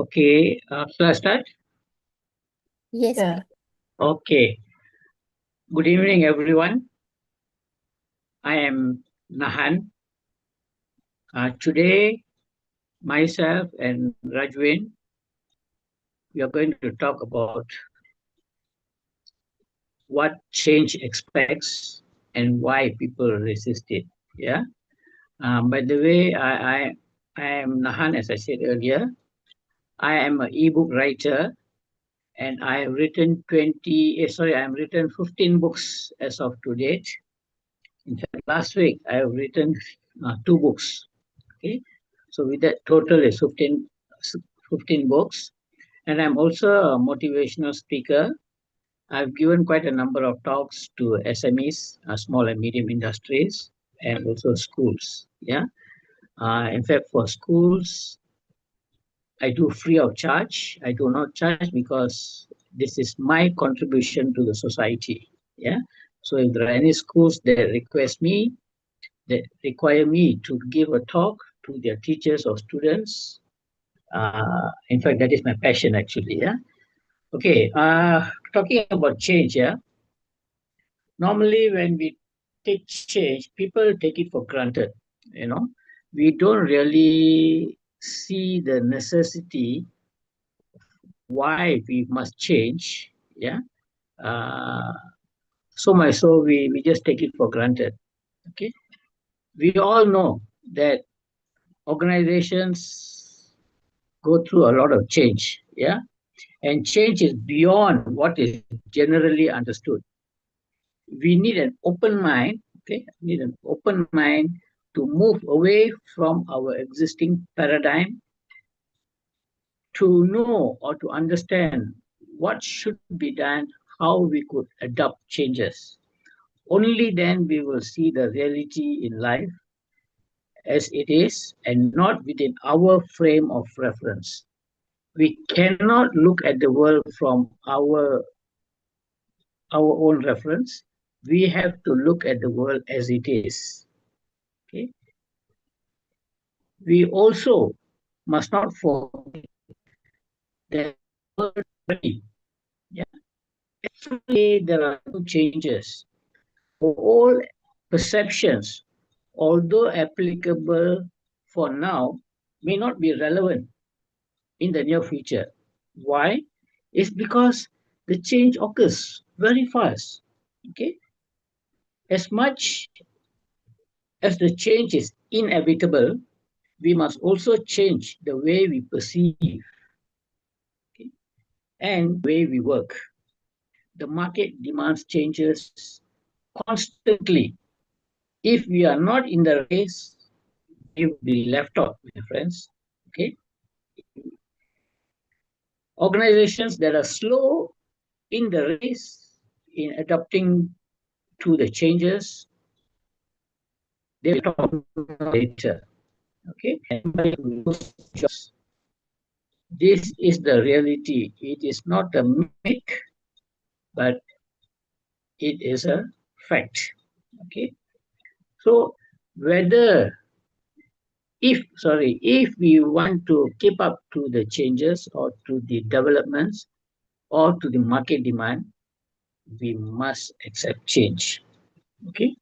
Okay, shall I start? Yes, Yeah. Okay. Good evening, everyone. I am Nahan. Today, myself and Rajvin, we are going to talk about what change expects and why people resist it. Yeah. By the way, I am Nahan, as I said earlier. I am an ebook writer, and I have written I have written 15 books as of to date. In fact, last week I have written two books. Okay, so with that total is 15 books, and I'm also a motivational speaker. I've given quite a number of talks to SMEs, small and medium industries, and also schools. Yeah, in fact, for schools, I do free of charge. I do not charge because this is my contribution to the society. Yeah. So if there are any schools that request me, that require me to give a talk to their teachers or students, in fact, that is my passion actually. Yeah. Okay. Talking about change. Yeah. Normally, when we take change, people take it for granted. You know, we don't really see the necessity why we must change. Yeah. Uh, so much so we just take it for granted. Okay. We all know that organizations go through a lot of change. Yeah. And change is beyond what is generally understood. We need an open mind. Okay. We need an open mind to move away from our existing paradigm to know or to understand what should be done, how we could adopt changes. Only then we will see the reality in life as it is and not within our frame of reference. We cannot look at the world from our own reference. We have to look at the world as it is. Okay. We also must not forget that already, yeah, every day there are new changes. For all perceptions, although applicable for now, may not be relevant in the near future. Why? It's because the change occurs very fast. Okay, as much as the change is inevitable, we must also change the way we perceive, okay, and way we work. The market demands changes constantly. If we are not in the race, we will be left out, my friends. Okay, organizations that are slow in the race in adapting to the changes, they will talk later. Okay, and jobs. This is the reality. It is not a myth, but it is a fact. Okay, so whether if we want to keep up to the changes or to the developments or to the market demand, we must accept change. Okay,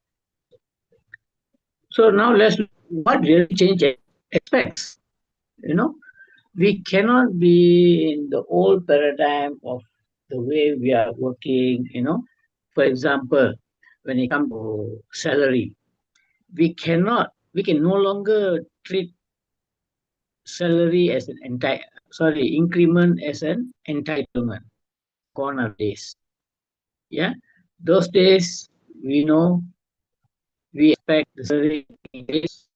so now let's look what really change expects. You know, we cannot be in the old paradigm of the way we are working. For example, when it comes to salary, we can no longer treat salary as an increment as an entitlement. Gone are days. Yeah, those days we know we expect the salary increase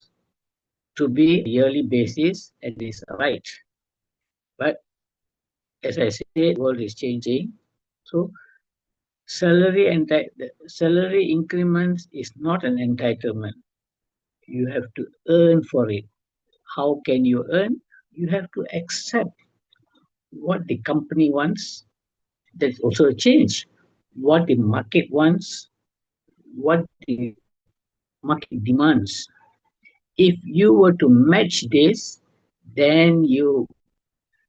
to be yearly basis, and is right. But as I said, the world is changing. So salary increments is not an entitlement. You have to earn for it. How can you earn? You have to accept what the company wants. That's also a change. What the market wants, what the market demands. If you were to match this, then you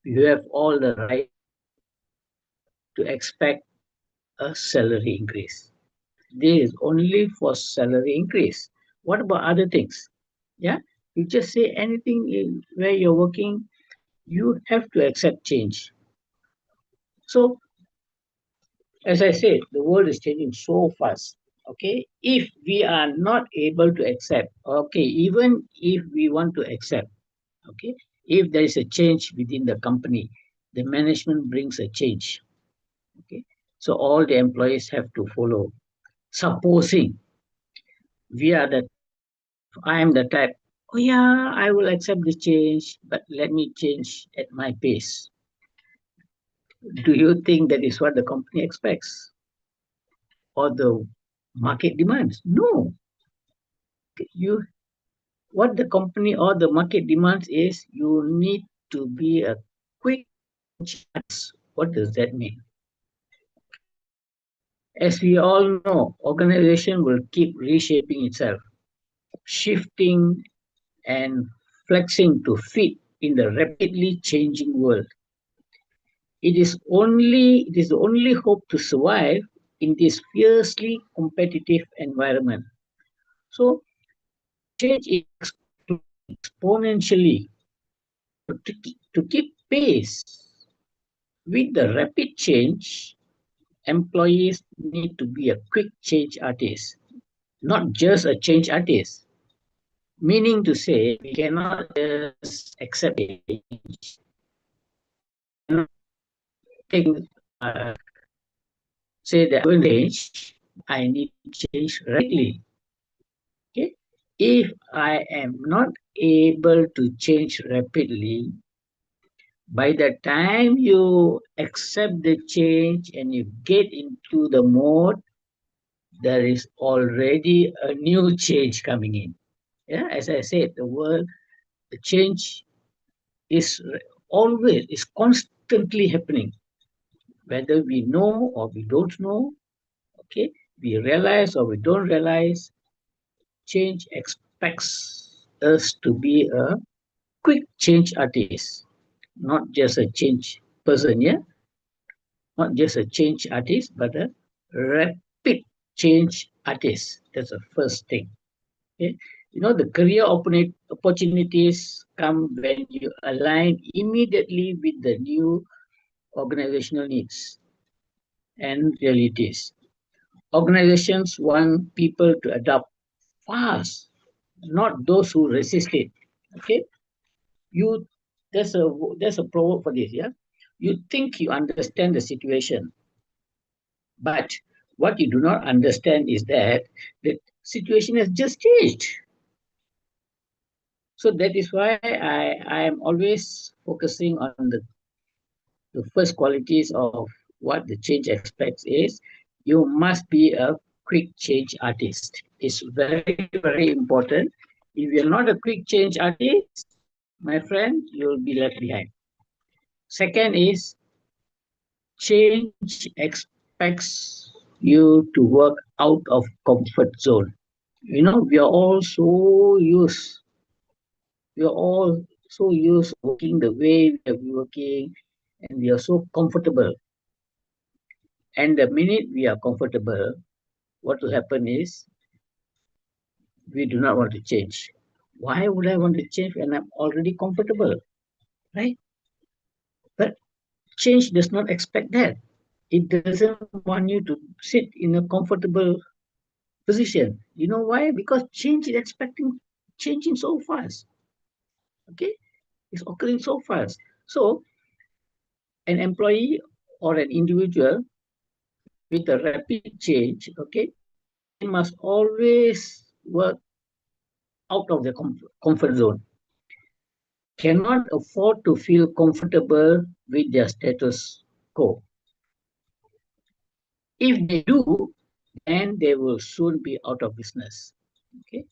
You have all the right to expect a salary increase. This is only for salary increase. What about other things? Yeah, you just say anything where you're working, you have to accept change. So, as I said, the world is changing so fast. Okay, if we are not able to accept, okay, even if we want to accept, okay, if there is a change within the company, the management brings a change. Okay, so all the employees have to follow. Supposing we are the type, if I am the type, oh yeah, I will accept the change, but let me change at my pace. Do you think that is what the company expects or the market demands? No. You, what the company or the market demands is you need to be a quick change artist. What does that mean? As we all know, organization will keep reshaping itself, shifting and flexing to fit in the rapidly changing world. It is the only hope to survive in this fiercely competitive environment. So change is expected to happen exponentially. So to keep pace with the rapid change, employees need to be a quick change artist, not just a change artist. Meaning to say, we cannot just accept change. We cannot think, say that I will change. I need to change rapidly. Okay, if I am not able to change rapidly, by the time you accept the change and you get into the mode, there is already a new change coming in. Yeah, as I said, the change is always, is constantly happening, whether we know or we don't know. Okay, we realize or we don't realize, change expects us to be a quick change artist, not just a change person, yeah, not just a change artist, but a rapid change artist. That's the first thing. Okay, the career opportunities come when you align immediately with the new organizational needs and realities. Organizations want people to adapt fast, not those who resist it. Okay, you there's a proverb for this. Yeah, you think you understand the situation, but what you do not understand is that the situation has just changed. So that is why I am always focusing on the first qualities of what the change expects is you must be a quick change artist. It's very, very important. If you're not a quick change artist, my friend, you'll be left behind. Second is change expects you to work out of comfort zone. We are all so used, we are all so used working the way we are working, and we are so comfortable. And the minute we are comfortable, what will happen is we do not want to change. Why would I want to change when I'm already comfortable? Right? But change does not expect that. It doesn't want you to sit in a comfortable position. You know why? Because change is expecting changing so fast. Okay? It's occurring so fast. So an employee or an individual with a rapid change, okay, they must always work out of their comfort zone, cannot afford to feel comfortable with their status quo. If they do, then they will soon be out of business. Okay,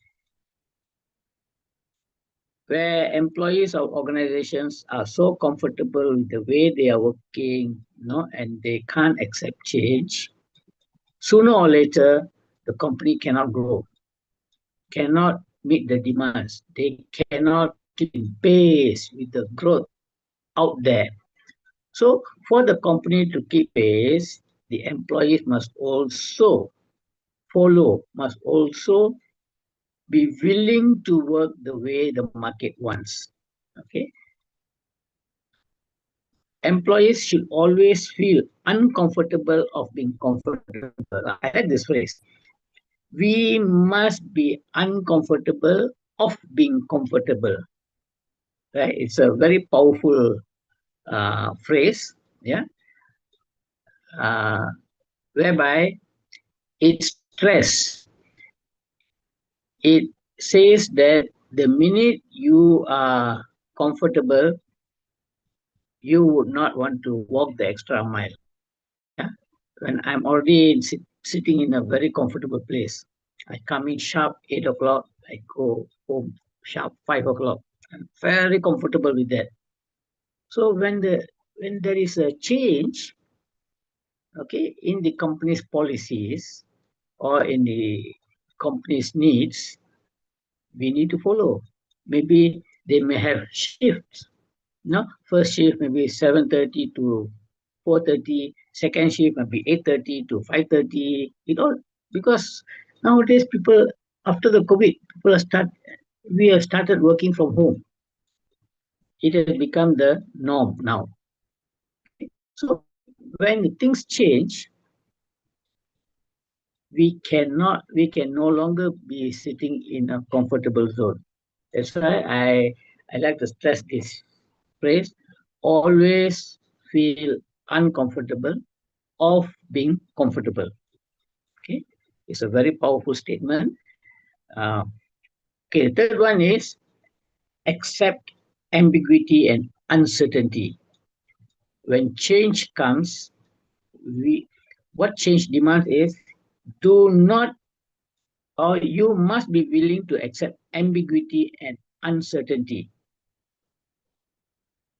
where employees of organizations are so comfortable with the way they are working, and they can't accept change, sooner or later the company cannot grow, cannot meet the demands. They cannot keep in pace with the growth out there. So, for the company to keep pace, the employees must also must also be willing to work the way the market wants. Okay, employees should always feel uncomfortable of being comfortable. I like this phrase. We must be uncomfortable of being comfortable. Right? It's a very powerful phrase. Yeah, uh, whereby it stress. It says that the minute you are comfortable, you would not want to walk the extra mile. Yeah, when I'm already sitting in a very comfortable place, I come in sharp 8 o'clock. I go home sharp 5 o'clock. I'm very comfortable with that. So when there is a change, okay, in the company's policies or in the company's needs, we need to follow. Maybe they may have shifts. No, first shift maybe 7:30 to 4:30. Second shift maybe 8:30 to 5:30. You know, because nowadays people after the COVID, people are start we have started working from home. It has become the norm now. Okay, so when things change, we can no longer be sitting in a comfortable zone. That's why I like to stress this phrase: always feel uncomfortable of being comfortable. Okay, it's a very powerful statement. Uh, okay, the third one is accept ambiguity and uncertainty. When change comes, we what change demands is do not or you must be willing to accept ambiguity and uncertainty.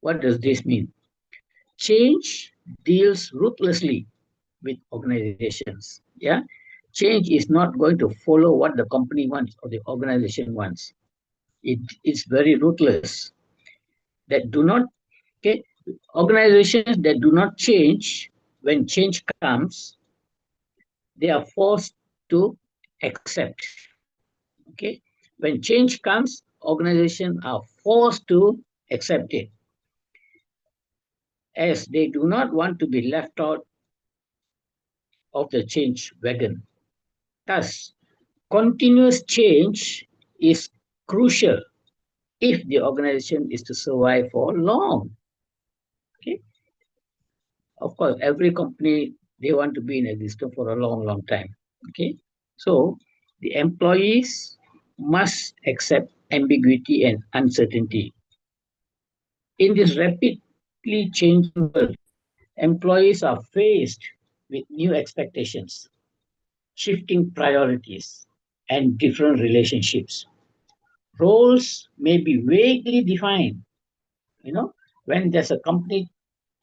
What does this mean? Change deals ruthlessly with organizations. Yeah, change is not going to follow what the company wants or the organization wants. It's very ruthless. That do not okay organizations that do not change when change comes, they are forced to accept. Okay, when change comes, organizations are forced to accept it as they do not want to be left out of the change wagon. Thus, continuous change is crucial if the organization is to survive for long. Okay, of course, every company they want to be in existence for a long, long time. Okay, so the employees must accept ambiguity and uncertainty in this rapidly changing world. Employees are faced with new expectations, shifting priorities, and different relationships. Roles may be vaguely defined. You know, when there's a company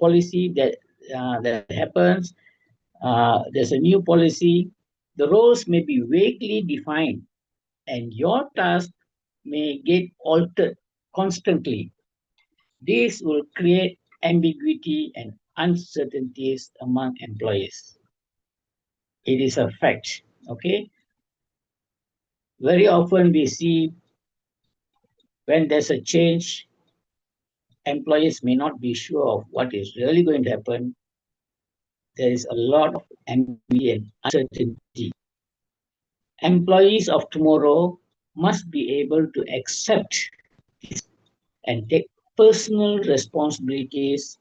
policy that happens, there's a new policy. The roles may be vaguely defined, and your task may get altered constantly. This will create ambiguity and uncertainties among employees. It is a fact. Okay, very often we see when there's a change, employees may not be sure of what is really going to happen. There is a lot of ambiguity and uncertainty. Employees of tomorrow must be able to accept and take personal responsibilities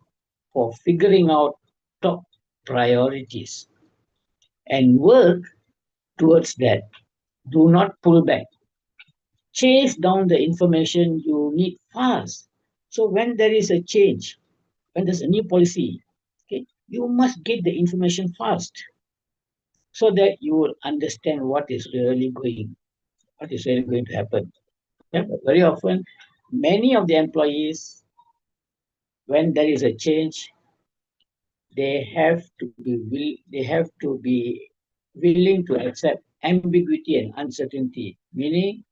for figuring out top priorities and work towards that. Do not pull back. Chase down the information you need fast. So when there is a change, when there's a new policy, okay, you must get the information fast so that you will understand what is really going to happen. Yeah, but very often, many of the employees, when there is a change, they have to be willing to accept ambiguity and uncertainty, meaning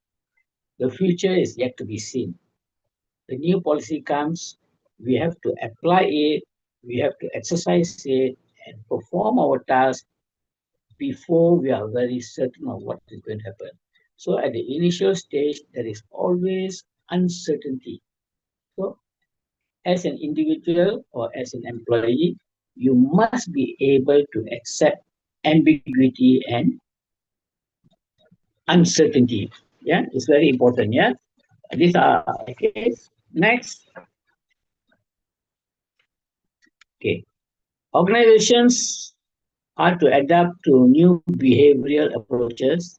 the future is yet to be seen. The new policy comes, we have to apply it, We have to exercise it and perform our task before we are very certain of what is going to happen. So at the initial stage, there is always uncertainty. So as an individual or as an employee, you must be able to accept ambiguity and uncertainty. Yeah, it's very important. Yeah, these are okay. Next, okay, organizations are to adapt to new behavioral approaches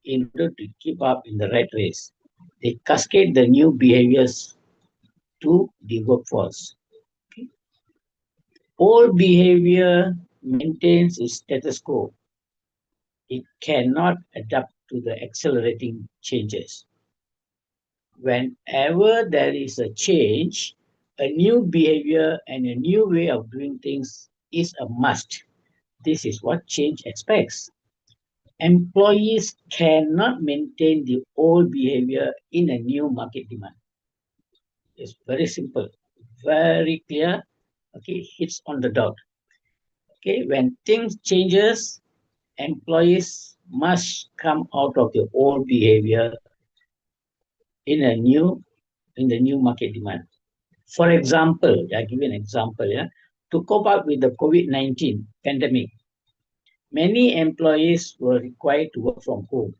in order to keep up in the right race. They cascade the new behaviors to the workforce. Okay. Old behavior maintains its status quo. It cannot adapt to the accelerating changes. Whenever there is a change, a new behavior and a new way of doing things is a must. This is what change expects. Employees cannot maintain the old behavior in a new market demand. It's very simple, very clear. Okay, hits on the dot. Okay, when things changes, employees must come out of the old behavior in a new in the new market demand. For example, I give you an example. Yeah, to cope up with the COVID-19 pandemic, many employees were required to work from home.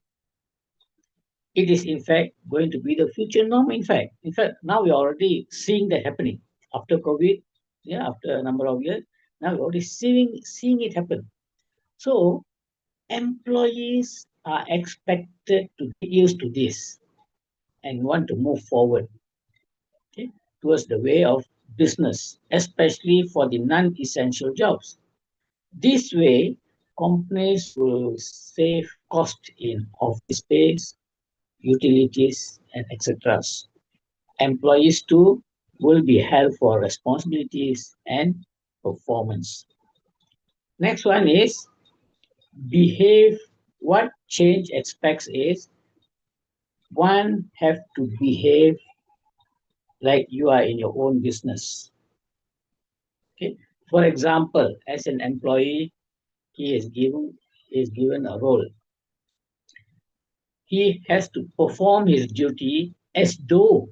It is in fact going to be the future norm. In fact, now we are already seeing that happening after COVID. Yeah, after a number of years, now we're already seeing it happen. So employees are expected to get used to this and want to move forward, okay, towards the way of business, especially for the non-essential jobs. This way, companies will save cost in office space, utilities, and etc. Employees too will be held for responsibilities and performance. Next one is behave. What change expects is one have to behave like you are in your own business. Okay. For example, as an employee, he is given a role. He has to perform his duty as though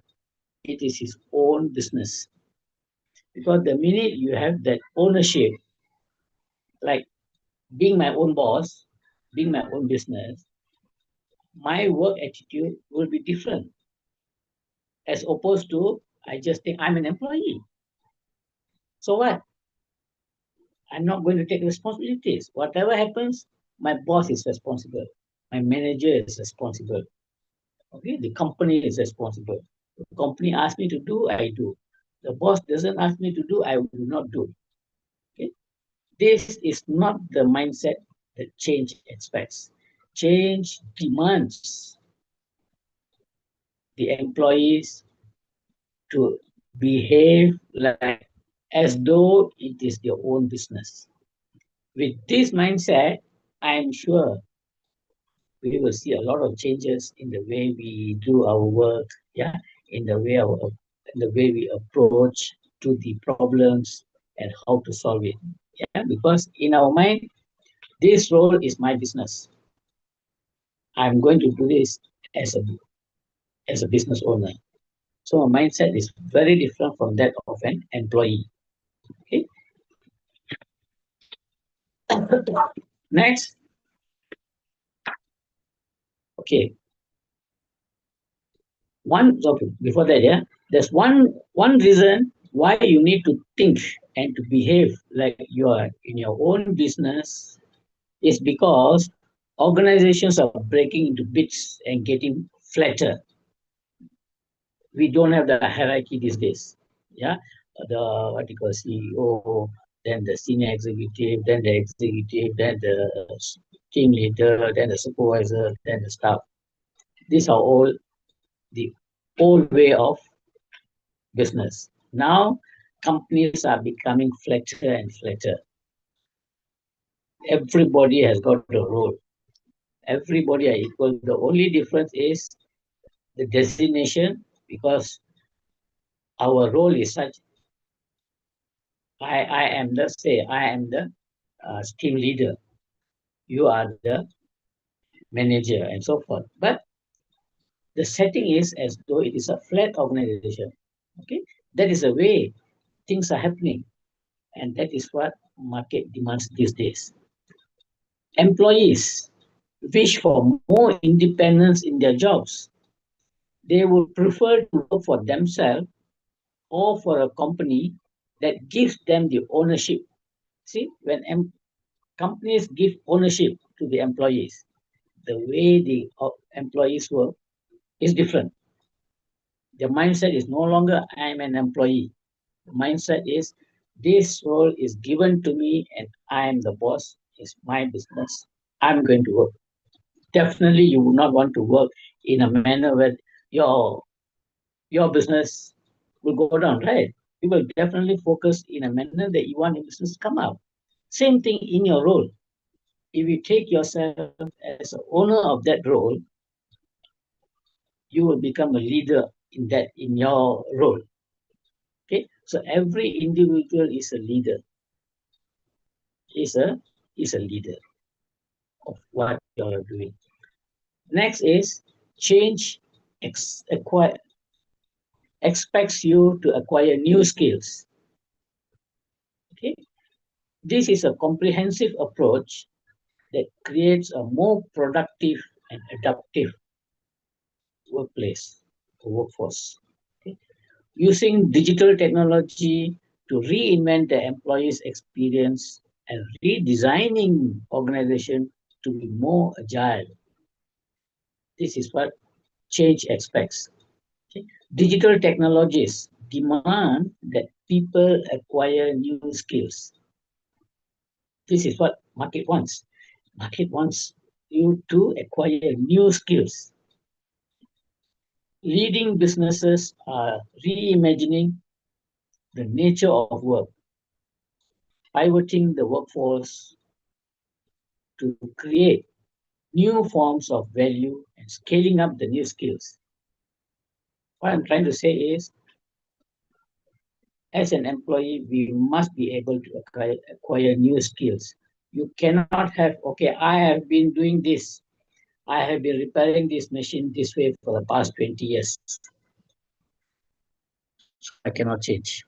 it is his own business. Because the minute you have that ownership, like being my own boss, being my own business, my work attitude will be different as opposed to I just think I'm an employee. So what? I'm not going to take responsibilities. Whatever happens, my boss is responsible. My manager is responsible. Okay, the company is responsible. The company asks me to do, I do. The boss doesn't ask me to do, I will not do. Okay, this is not the mindset that change expects. Change demands the employees to behave like as though it is their own business. With this mindset, I'm sure we will see a lot of changes in the way we do our work, yeah, in the way we approach to the problems and how to solve it. Yeah, because in our mind, this role is my business. I'm going to do this as a business owner. So my mindset is very different from that of an employee. Okay. Next, okay, before that, yeah, there's one reason why you need to think and to behave like you are in your own business is because organizations are breaking into bits and getting flatter. We don't have the hierarchy these days. Yeah, the what you call CEO, then the senior executive, then the executive, then the team leader, then the supervisor, then the staff. These are all the old way of business. Now, companies are becoming flatter and flatter. Everybody has got a role. Everybody are equal. The only difference is the designation because our role is such I am the say I am the team leader. You are the manager and so forth. But the setting is as though it is a flat organization. Okay, that is the way things are happening, and that is what market demands these days. Employees wish for more independence in their jobs. They would prefer to work for themselves or for a company that gives them the ownership. See, when companies give ownership to the employees, the way the employees work is different. The mindset is no longer I am an employee. The mindset is this role is given to me and I am the boss. It's my business. I'm going to work. Definitely, you would not want to work in a manner where your your business will go down, right? You will definitely focus in a manner that you want your business to come out. Same thing in your role. If you take yourself as an owner of that role, you will become a leader in your role. Okay, so every individual is a leader, is a is a leader of what you're doing. Next is change acquire expects you to acquire new skills. Okay, this is a comprehensive approach that creates a more productive and adaptive workplace or workforce. Okay? Using digital technology to reinvent the employee's experience and redesigning organization to be more agile. This is what change expects. Okay? Digital technologies demand that people acquire new skills. This is what market wants. Market wants you to acquire new skills. Leading businesses are reimagining the nature of work, pivoting the workforce to create new forms of value and scaling up the new skills. What I'm trying to say is, as an employee, we must be able to acquire new skills. You cannot have, okay, I have been doing this. I have been repairing this machine this way for the past 20 years. So I cannot change.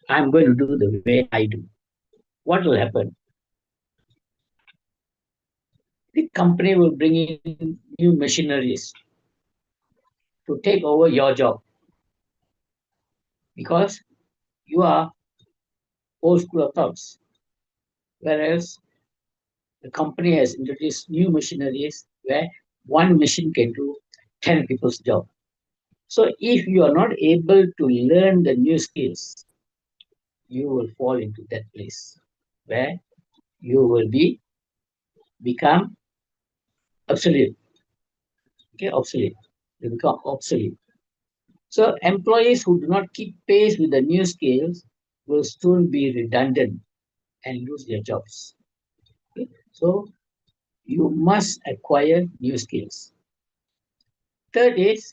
I'm going to do the way I do. What will happen? The company will bring in new machineries to take over your job because you are old school of thoughts. Whereas the company has introduced new machineries where one machine can do 10 people's job. So if you are not able to learn the new skills, you will fall into that place where you will become obsolete. Okay, obsolete. You become obsolete. So employees who do not keep pace with the new skills will soon be redundant and lose their jobs. Okay? So you must acquire new skills. The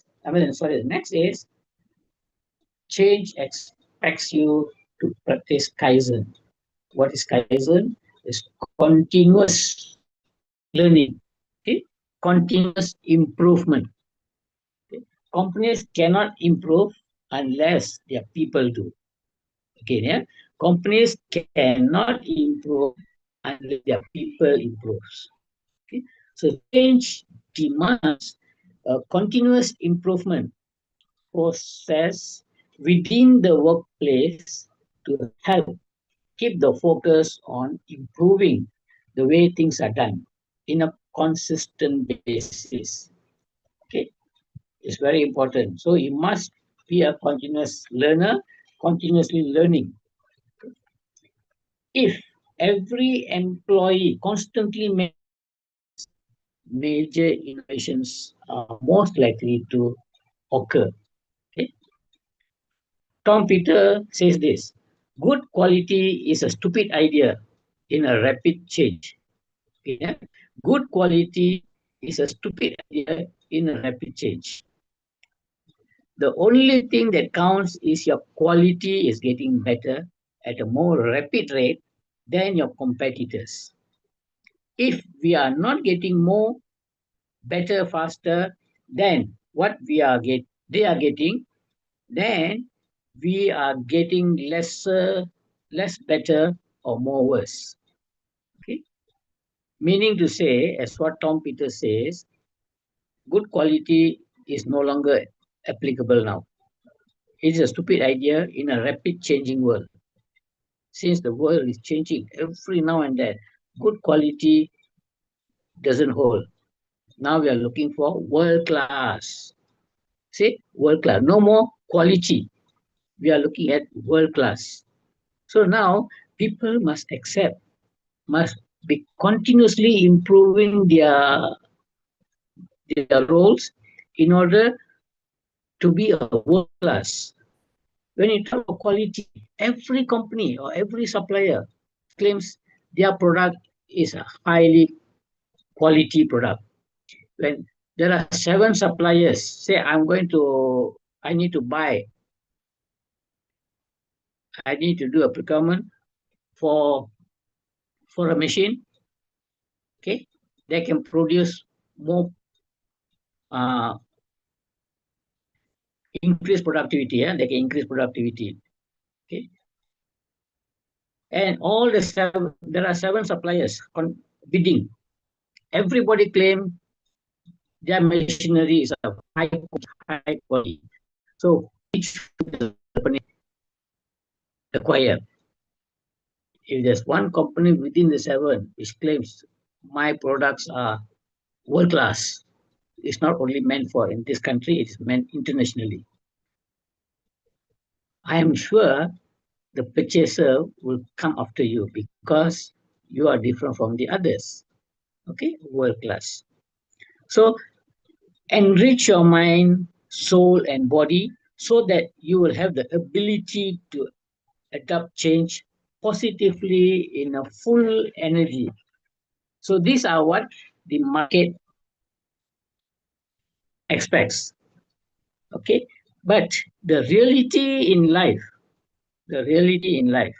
next is change expects you to practice Kaizen. What is Kaizen? Is continuous learning, okay? Continuous improvement. Okay? Companies cannot improve unless their people do. Okay, yeah? Companies cannot improve unless their people improves. Okay? So change demands a continuous improvement process within the workplace to help keep the focus on improving the way things are done in a consistent basis. Okay, it's very important. So you must be a continuous learner, continuously learning. If every employee constantly makes changes, major innovations are most likely to occur. Okay? Tom Peter says this: good quality is a stupid idea in a rapid change. Okay? Good quality is a stupid idea in a rapid change. The only thing that counts is your quality is getting better at a more rapid rate than your competitors. If we are not getting more, better, faster than what they are getting, then we are getting less better or more worse. Okay? Meaning to say, as what Tom Peters says, good quality is no longer applicable now. It is a stupid idea in a rapid changing world. Since the world is changing every now and then, good quality doesn't hold. Now we are looking for world class. See, world class. No more quality. We are looking at world class. So now people must accept, must be continuously improving their roles in order to be a world class. When you talk about quality, every company or every supplier claims their product is a highly quality product. When there are 7 suppliers, say I need to buy, I need to do a procurement for a machine, okay, they can produce more, uh, increase productivity. Yeah, they can increase productivity. Okay, and there are 7 suppliers bidding. Everybody claim their machinery is of high quality. So which company acquire? If there's one company within the 7 which claims my products are world class, it's not only meant for in this country; it's meant internationally. I am sure the purchaser will come after you because you are different from the others. Okay, world class. So enrich your mind, soul, and body so that you will have the ability to adapt change positively in a full energy. So these are what the market expects. Okay, but the reality in life, the reality in life,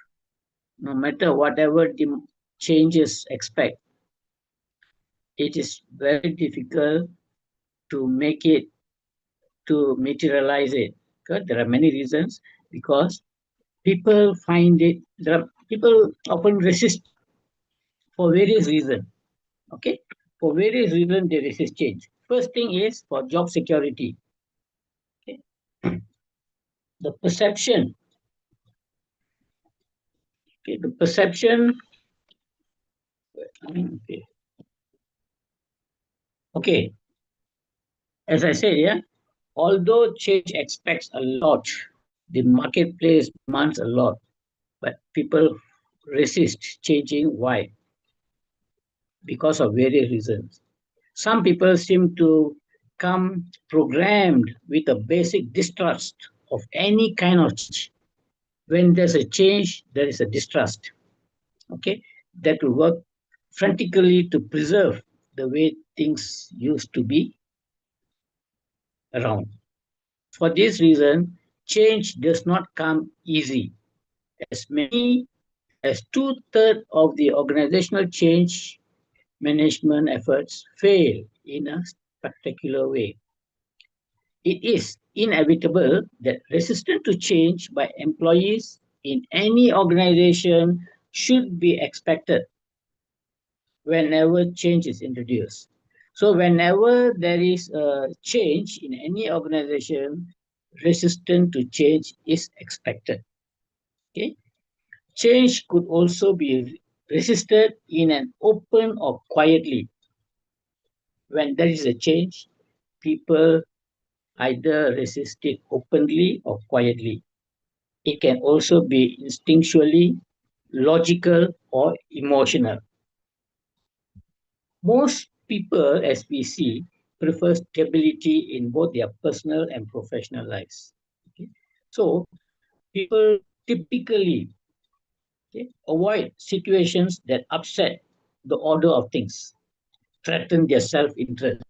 no matter whatever the changes expect, it is very difficult to make it, to materialize it. Okay? There are many reasons because people find it, there are people often resist for various reasons. Okay, for various reasons they resist change. First thing is for job security. Okay? The perception, okay, the perception, okay, okay, as I said, yeah, although change expects a lot, the marketplace demands a lot, but people resist changing. Why? Because of various reasons. Some people seem to come programmed with a basic distrust of any kind of change. When there's a change, there is a distrust. Okay, that will work frantically to preserve the way things used to be around. For this reason, change does not come easy. As many as two-thirds of the organizational change management efforts fail in a spectacular way. It is inevitable that resistance to change by employees in any organization should be expected whenever change is introduced. So, whenever there is a change in any organization, resistance to change is expected. Okay? Change could also be resisted in an open or quietly. When there is a change, people either resist it openly or quietly. It can also be instinctually, logical, or emotional. Most people, as we see, prefer stability in both their personal and professional lives. Okay? So, people typically, okay, avoid situations that upset the order of things, threaten their self interest.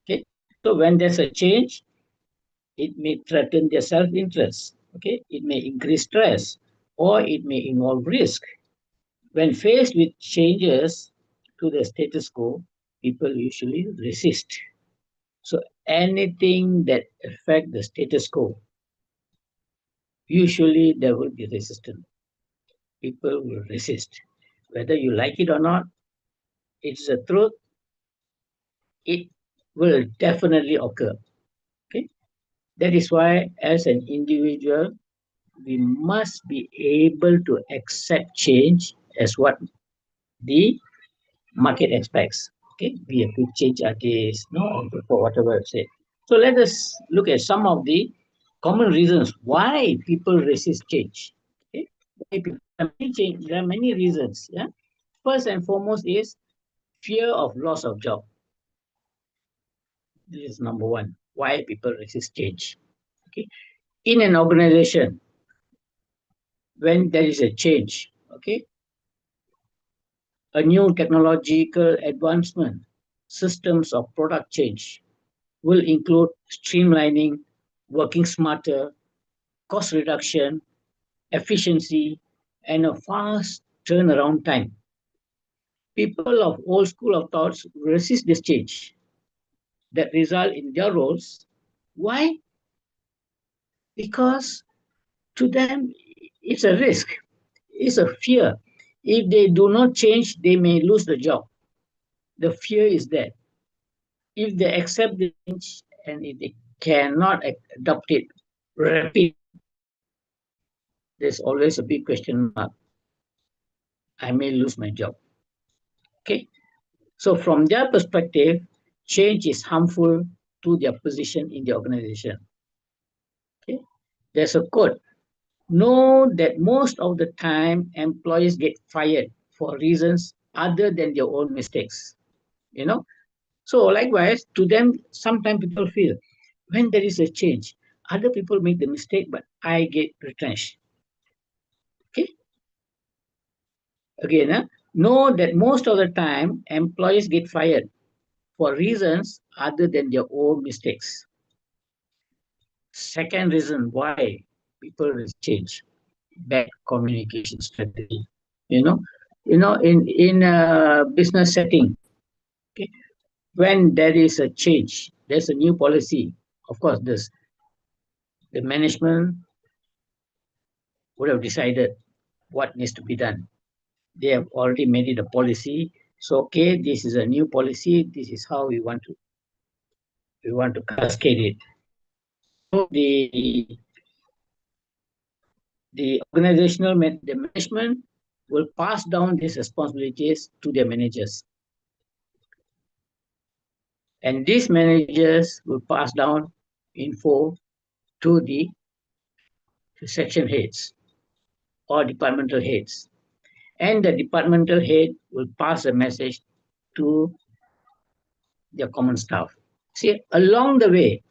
Okay? So, when there's a change, it may threaten their self interest. Okay? It may increase stress or it may involve risk. When faced with changes to the status quo, people usually resist. So anything that affect the status quo, usually there will be resistance. People will resist. Whether you like it or not, it's the truth. It will definitely occur. Okay, that is why, as an individual, we must be able to accept change as what the market expects. Okay, be a quick change artist, no, for whatever I said. So let us look at some of the common reasons why people resist change. Okay, why people, there are many change, there are many reasons. Yeah, first and foremost is fear of loss of job. This is number one. Why people resist change. Okay, in an organization, when there is a change, okay, a new technological advancement, systems of product change will include streamlining, working smarter, cost reduction, efficiency, and a fast turnaround time. People of old school of thoughts resist this change that result in their roles. Why? Because to them it's a risk, it's a fear. If they do not change, they may lose the job. The fear is there. If they accept the change and if they cannot adopt it rapidly, there's always a big question mark. I may lose my job. Okay. So from their perspective, change is harmful to their position in the organization. Okay. There's a quote. Know that most of the time employees get fired for reasons other than their own mistakes. You know. So likewise, to them, sometimes people feel when there is a change, other people make the mistake, but I get retrenched. Okay. Again, know that most of the time employees get fired for reasons other than their own mistakes. Second reason why people change, bad communication strategy. You know, in a business setting, okay, when there is a change, there's a new policy. Of course, this the management would have decided what needs to be done. They have already made it a policy. So okay, this is a new policy. This is how we want to cascade it. So the organizational the management will pass down these responsibilities to their managers, and these managers will pass down info to the section heads or departmental heads, and the departmental head will pass a message to their common staff. See, along the way,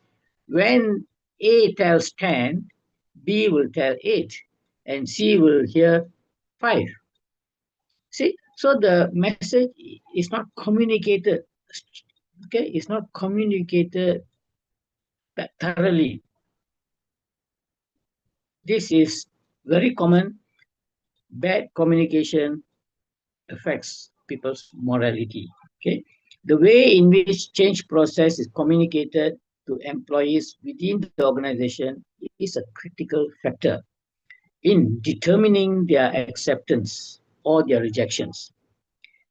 when A tells 10, B will tell 8, and C will hear 5. See, so the message is not communicated, okay, it's not communicated thoroughly. This is very common. Bad communication affects people's morality. Okay, the way in which change process is communicated to employees within the organization is a critical factor in determining their acceptance or their rejections.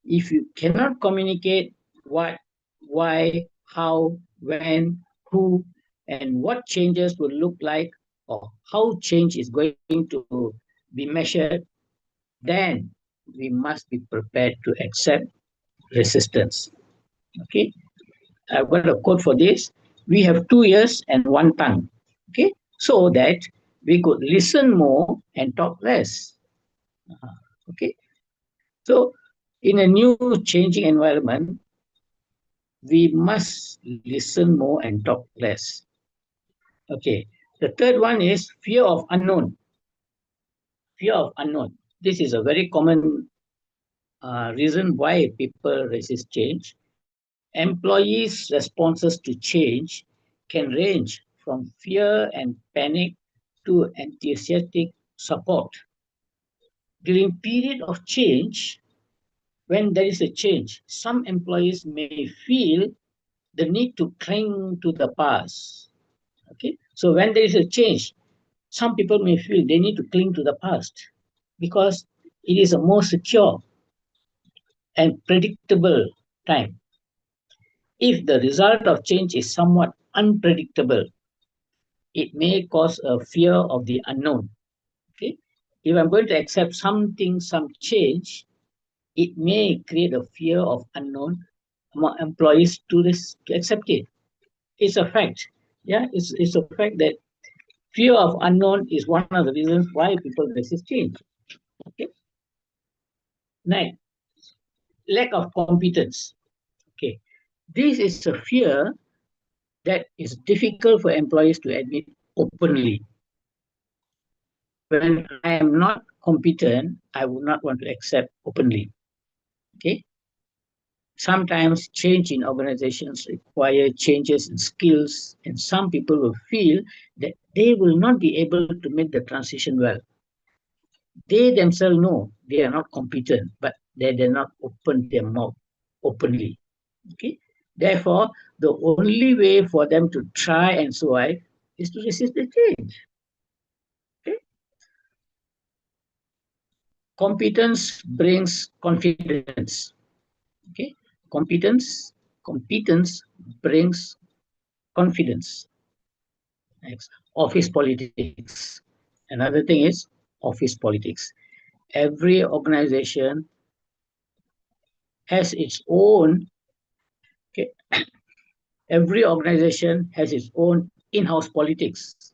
If you cannot communicate what, why, how, when, who, and what changes will look like, or how change is going to be measured, then we must be prepared to accept resistance. Okay, I've got a quote for this. We have 2 ears and one tongue. Okay, so that we could listen more and talk less. Okay, so in a new changing environment, we must listen more and talk less. Okay, the third one is fear of unknown. Fear of unknown. This is a very common reason why people resist change. Employees' responses to change can range from fear and panic to enthusiastic support. During period of change, when there is a change, some employees may feel the need to cling to the past. Okay, so when there is a change, some people may feel they need to cling to the past because it is a more secure and predictable time. If the result of change is somewhat unpredictable, it may cause a fear of the unknown. Okay, if I'm going to accept something, some change, it may create a fear of unknown among employees to accept it. It's a fact. Yeah, it's a fact that fear of unknown is one of the reasons why people resist change. Okay. Next, lack of competence. Okay. This is a fear that is difficult for employees to admit openly. When I am not competent, I would not want to accept openly. Okay. Sometimes change in organizations require changes in skills, and some people will feel that they will not be able to make the transition well. They themselves know they are not competent, but they did not open their mouth openly. Okay. Therefore, the only way for them to try and survive is to resist the change. Okay. Competence brings confidence. Okay. Competence brings confidence. Next, office politics. Another thing is office politics. Every organization has its own, okay, every organization has its own in-house politics.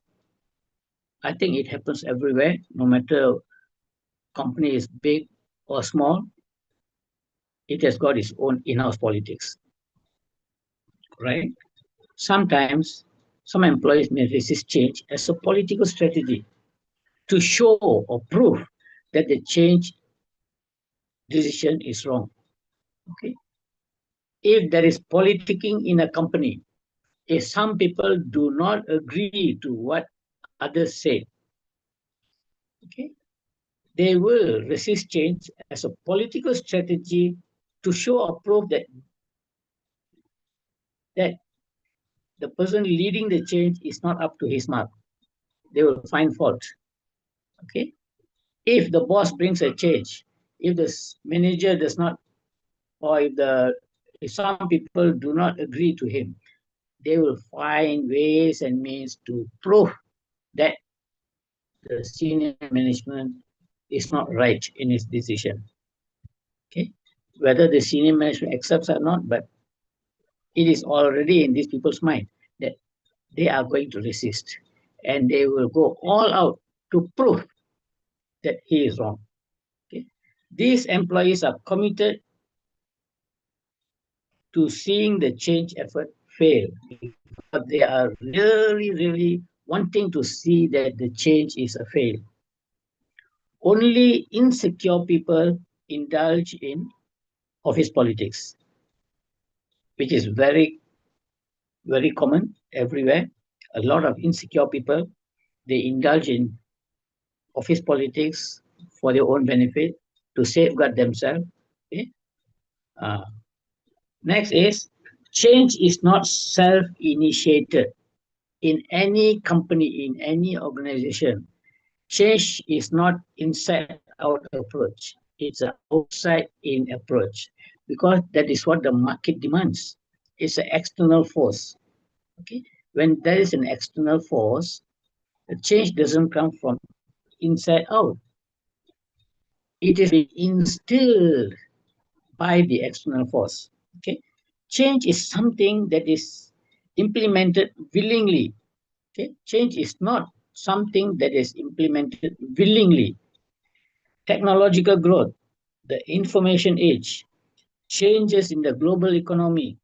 I think it happens everywhere, no matter company is big or small, it has got its own in-house politics, right? Sometimes some employees may resist change as a political strategy to show or prove that the change decision is wrong. Okay. If there is politicking in a company, if some people do not agree to what others say, okay, they will resist change as a political strategy to show or prove that the person leading the change is not up to his mark. They will find fault. Okay. If the boss brings a change, if the manager does not, or if some people do not agree to him, they will find ways and means to prove that the senior management is not right in its decision. Okay, whether the senior management accepts or not, but it is already in these people's mind that they are going to resist, and they will go all out to prove that he is wrong. Okay, these employees are committed to seeing the change effort fail because they are really wanting to see that the change is a fail. Only insecure people indulge in office politics, which is very common everywhere. A lot of insecure people, they indulge in office politics for their own benefit to safeguard themselves. Okay? Uh, Next is change is not self-initiated in any company, in any organization. Change is not inside out approach. It's an outside in approach because that is what the market demands. It's an external force. Okay. When there is an external force, the change doesn't come from inside out. It is being instilled by the external force. Okay. Change is something that is implemented willingly. Okay. Change is not something that is implemented willingly. Technological growth, the information age, changes in the global economy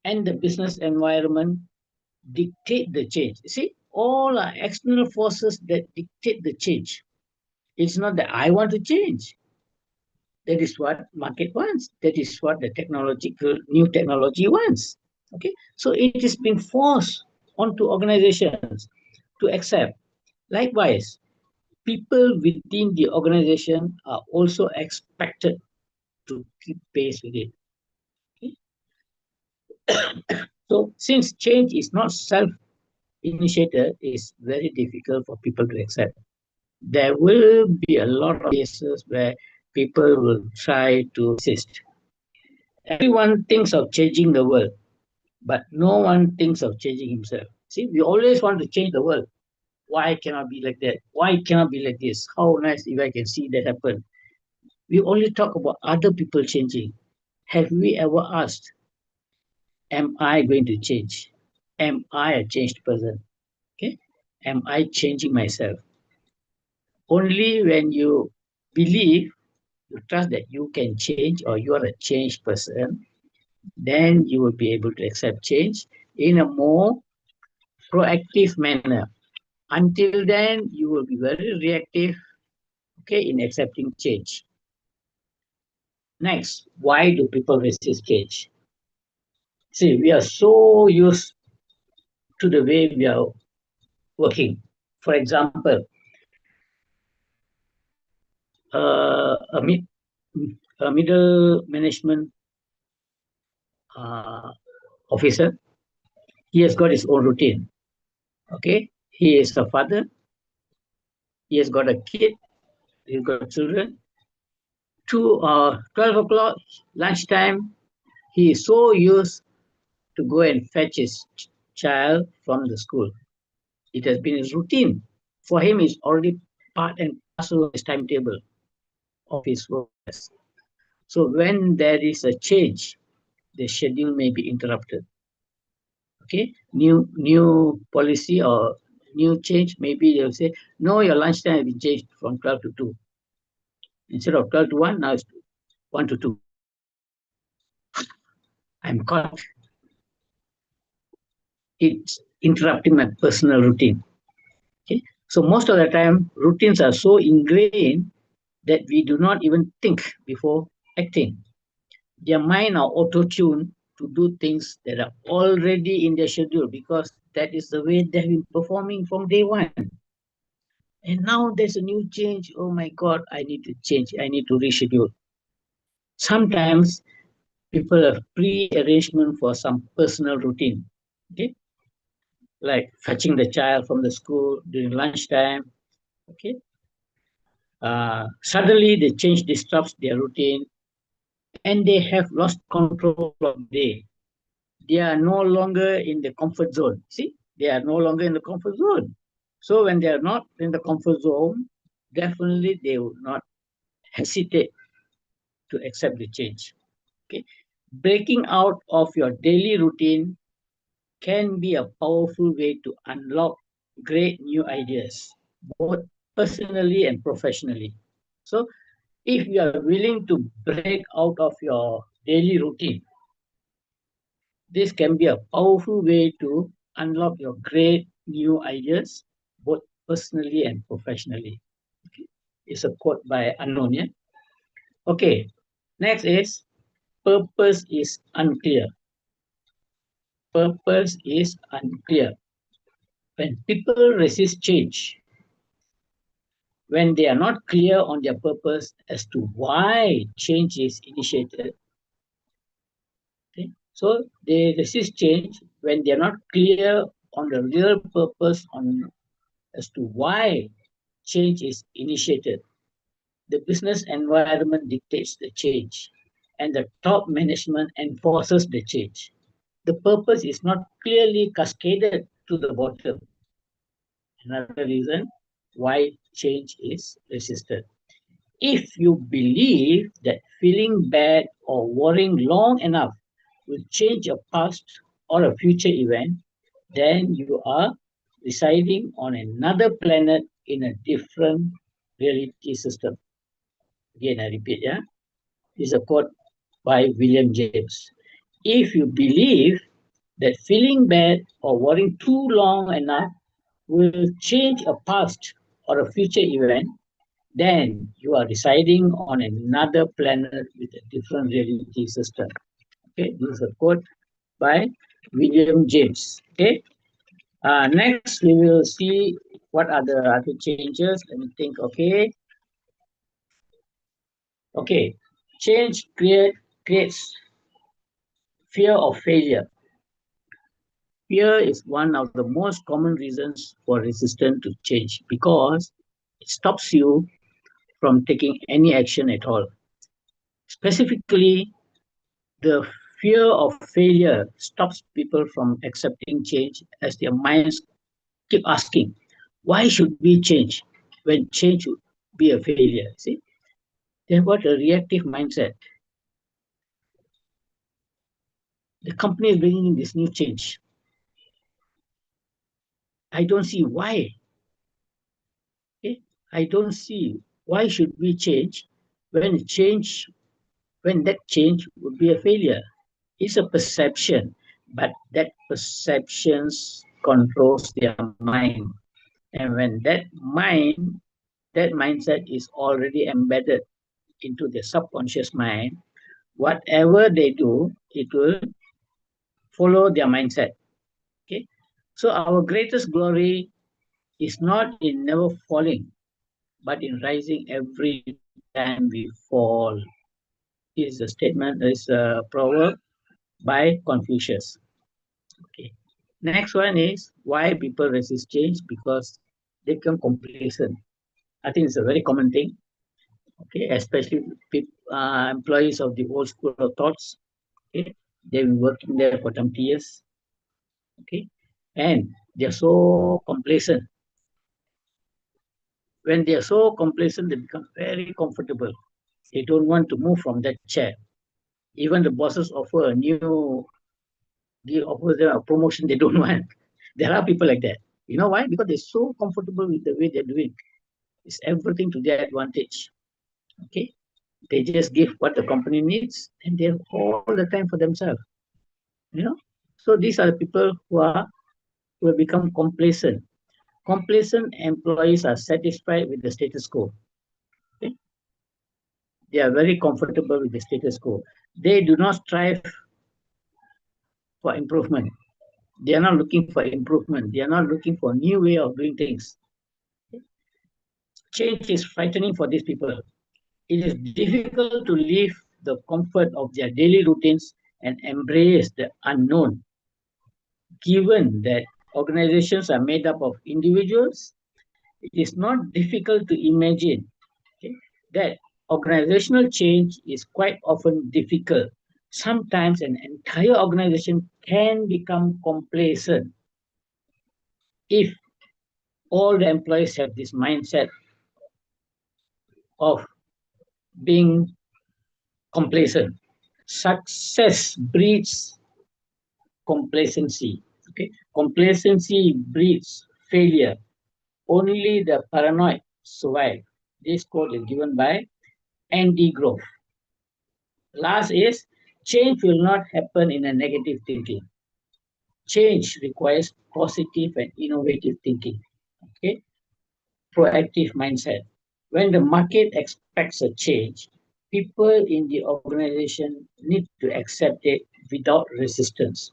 and the business environment dictate the change. See, all are external forces that dictate the change. It's not that I want to change. That is what market wants. That is what the technological new technology wants. Okay, so it is being forced onto organizations to accept. Likewise, people within the organization are also expected to keep pace with it. Okay? So, since change is not self initiated, it's very difficult for people to accept. There will be a lot of cases where people will try to resist. Everyone thinks of changing the world, but no one thinks of changing himself. See, we always want to change the world. Why cannot be like that? Why cannot be like this? How nice if I can see that happen. We only talk about other people changing. Have we ever asked, am I going to change? Am I a changed person? Okay? Am I changing myself? Only when you believe, you trust that you can change or you are a changed person, then you will be able to accept change in a more proactive manner. Until then, you will be very reactive, okay, in accepting change. Next, why do people resist change? See, we are so used to the way we are working. For example, a, a middle management uh, officer, he has got his own routine. Okay, he is a father, he has got a kid, he's got children. 12 o'clock lunchtime, he is so used to go and fetch his child from the school. It has been his routine. For him, it's already part and parcel of his timetable of his work. So when there is a change, the schedule may be interrupted. Okay, new policy or new change, maybe they'll say, no, your lunchtime will be changed from 12 to 2. Instead of 12 to 1, now it's 1 to 2. I'm caught. It's interrupting my personal routine. Okay, so most of the time, routines are so ingrained that we do not even think before acting. Their mind are auto-tuned to do things that are already in their schedule because that is the way they've been performing from day one. And now there's a new change. Oh my God, I need to change. I need to reschedule. Sometimes people have pre-arrangement for some personal routine. Okay, like fetching the child from the school during lunchtime. Okay, suddenly the change disrupts their routine and they have lost control of the day. They are no longer in the comfort zone. See, they are no longer in the comfort zone. So when they are not in the comfort zone, definitely they will not hesitate to accept the change. Okay, breaking out of your daily routine can be a powerful way to unlock great new ideas, both personally and professionally. So if you are willing to break out of your daily routine, this can be a powerful way to unlock your great new ideas, both personally and professionally. Okay. It's a quote by unknown. Yeah? Okay. Next is purpose is unclear. Purpose is unclear. When people resist change, when they are not clear on their purpose as to why change is initiated, okay, so they resist change when they are not clear on the real purpose on as to why change is initiated. The business environment dictates the change, and the top management enforces the change. The purpose is not clearly cascaded to the bottom. Another reason why change is resisted. If you believe that feeling bad or worrying long enough will change a past or a future event, then you are residing on another planet in a different reality system. Again, I repeat, yeah, this is a quote by William James. If you believe that feeling bad or worrying too long enough will change a past or a future event, then you are residing on another planet with a different reality system. Okay, this is a quote by William James. Okay, next we will see what are the other changes? Let me think. Okay. Change creates fear of failure. Fear is one of the most common reasons for resistance to change because it stops you from taking any action at all. Specifically, the fear of failure stops people from accepting change as their minds keep asking, why should we change when change would be a failure? See, they've got a reactive mindset. The company is bringing in this new change. I don't see why. Okay? I don't see why should we change when change when that change would be a failure. It's a perception, but that perception controls their mind. And when that mindset is already embedded into the subconscious mind, whatever they do, it will follow their mindset. Okay. So our greatest glory is not in never falling, but in rising every time we fall. Is a statement, is a proverb by Confucius. Okay. Next one is why people resist change because they become complacent. I think it's a very common thing. Okay, especially employees of the old school of thoughts. Okay, they've been working there for 20 years. Okay, and they're so complacent. When they're so complacent, they become very comfortable. They don't want to move from that chair. Even the bosses offer a new, they offer them a promotion they don't want. There are people like that. You know why? Because they're so comfortable with the way they're doing. It's everything to their advantage. Okay, they just give what the company needs, and they have all the time for themselves. You know, so these are the people who have become complacent. Complacent employees are satisfied with the status quo. Okay? They are very comfortable with the status quo. They do not strive for improvement. They are not looking for improvement. They are not looking for a new way of doing things. Change is frightening for these people. It is difficult to leave the comfort of their daily routines and embrace the unknown. Given that organizations are made up of individuals, it is not difficult to imagine, okay, that organizational change is quite often difficult. Sometimes an entire organization can become complacent if all the employees have this mindset of being complacent. Success breeds complacency. Okay, complacency breeds failure. Only the paranoid survive. This quote is given by Andy Grove. Last is change will not happen in a negative thinking. Change requires positive and innovative thinking. Okay, proactive mindset. When the market expects a change, people in the organization need to accept it without resistance,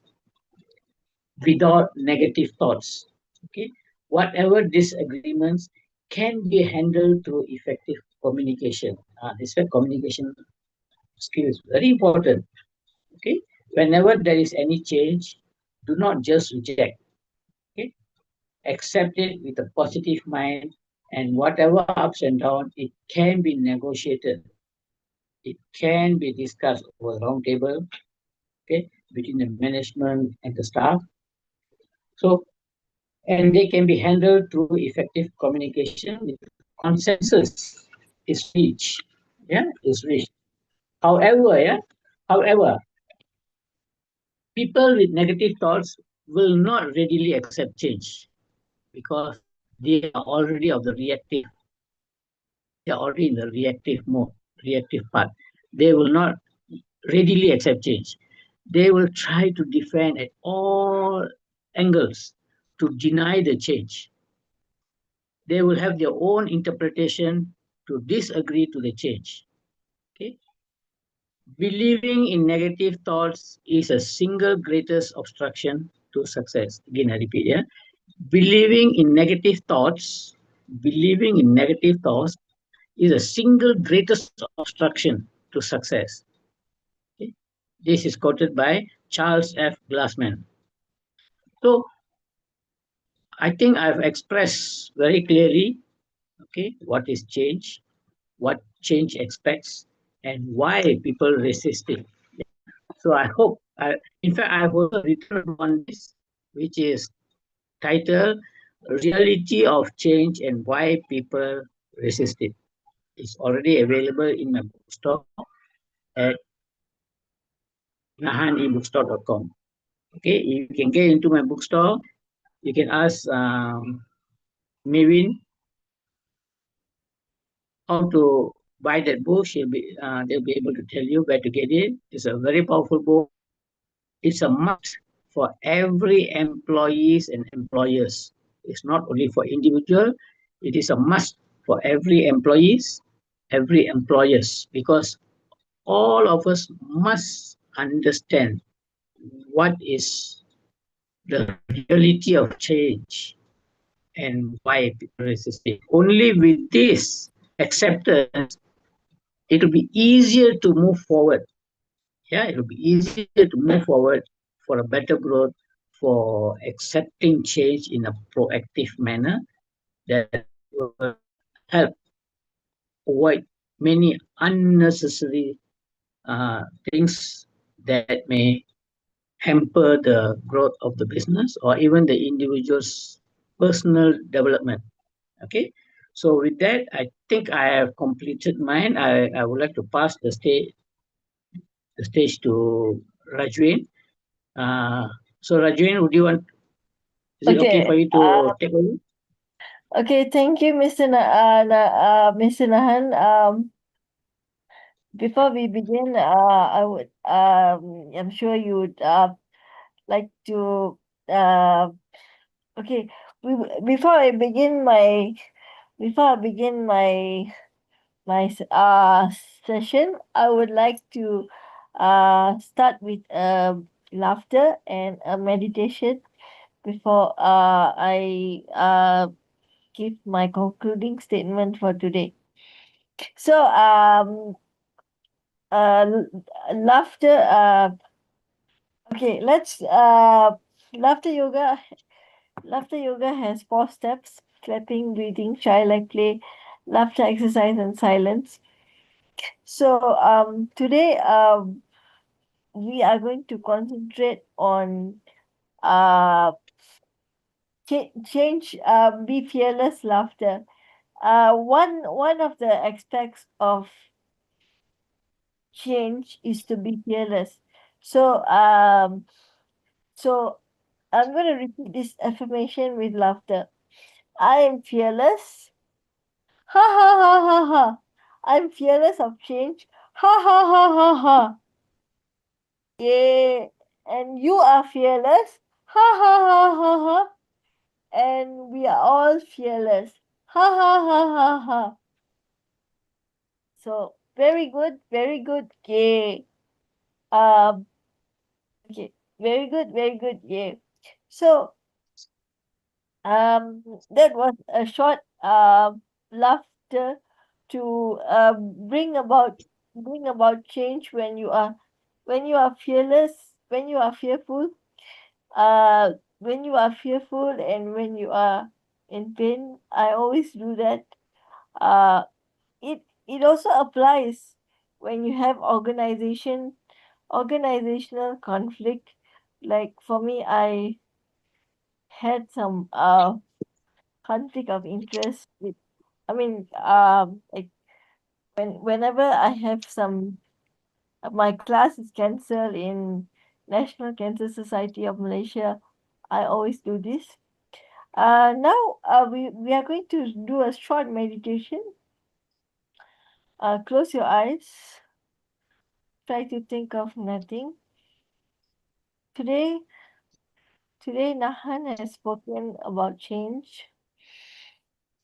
without negative thoughts. Okay, whatever disagreements can be handled through effective communication. This way, communication skill is very important. Okay, whenever there is any change, do not just reject. Okay, accept it with a positive mind, and whatever ups and downs, it can be negotiated. It can be discussed over a round table. Okay, between the management and the staff. So, and they can be handled through effective communication with consensus is reached. Yeah, is reached. However, however, people with negative thoughts will not readily accept change because they are already of the reactive. They are already in the reactive mode, reactive part. They will not readily accept change. They will try to defend at all angles to deny the change. They will have their own interpretation to disagree to the change. Okay? Believing in negative thoughts is a single greatest obstruction to success. Again, I repeat, yeah. Believing in negative thoughts, believing in negative thoughts is a single greatest obstruction to success. Okay? This is quoted by Charles F. Glassman. So I think I've expressed very clearly, okay, what is change, what change expects, and why people resist it. So I hope, in fact, I've also written on this, which is titled Reality of Change and Why People Resist It. It's already available in my bookstore at nahanebookstore.com. Okay, you can get into my bookstore. You can ask Mavin how to buy that book. They'll be able to tell you where to get it. It's a very powerful book. It's a must for every employees and employers. It's not only for individual. It is a must for every employees, every employers, because all of us must understand what is the reality of change and why people resist it. Only with this acceptance, it will be easier to move forward. Yeah, it will be easier to move forward for a better growth, for accepting change in a proactive manner that will help avoid many unnecessary things that may hamper the growth of the business or even the individual's personal development. Okay, so with that, I think I have completed mine. I would like to pass the stage to Rajwin. Uh, so Rajwin, would you want? Is it okay for Okay. you to take over? Okay. Thank you, Mr. Nahan. Before we begin, I'm sure you would like to. Uh, okay. Before I begin my session, I would like to start with laughter and a meditation before I give my concluding statement for today. So, laughter. Okay, let's. Laughter yoga. Laughter yoga has 4 steps: clapping, breathing, childlike play, laughter exercise, and silence. So, today, we are going to concentrate on change. Be fearless. Laughter. One of the aspects of change is to be fearless. So so I'm going to repeat this affirmation with laughter. I am fearless. Ha ha ha ha ha. I'm fearless of change. Ha ha ha ha ha. Yeah. And you are fearless. Ha ha ha ha ha. And we are all fearless. Ha ha ha ha ha. So very good, very good. Yay. Um okay. Very good, very good. Yay. So that was a short laughter to bring about change when you are fearless, when you are fearful, when you are fearful and when you are in pain. I always do that. Uh, it also applies when you have organizational conflict. Like for me, I had some conflict of interest with, I mean, like whenever I have some, my class is cancelled in National Cancer Society of Malaysia. I always do this. Now we are going to do a short meditation. Close your eyes. Try to think of nothing. Today, today Nahan has spoken about change,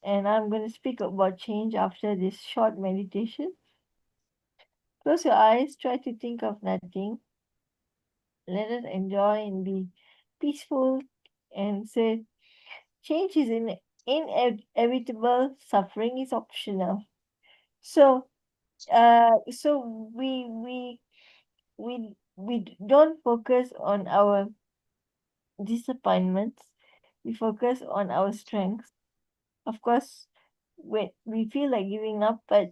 and I'm going to speak about change after this short meditation. Close your eyes. Try to think of nothing. Let us enjoy and be peaceful and say, change is inevitable, suffering is optional. So so we don't focus on our disappointments, we focus on our strengths. Of course, we feel like giving up, but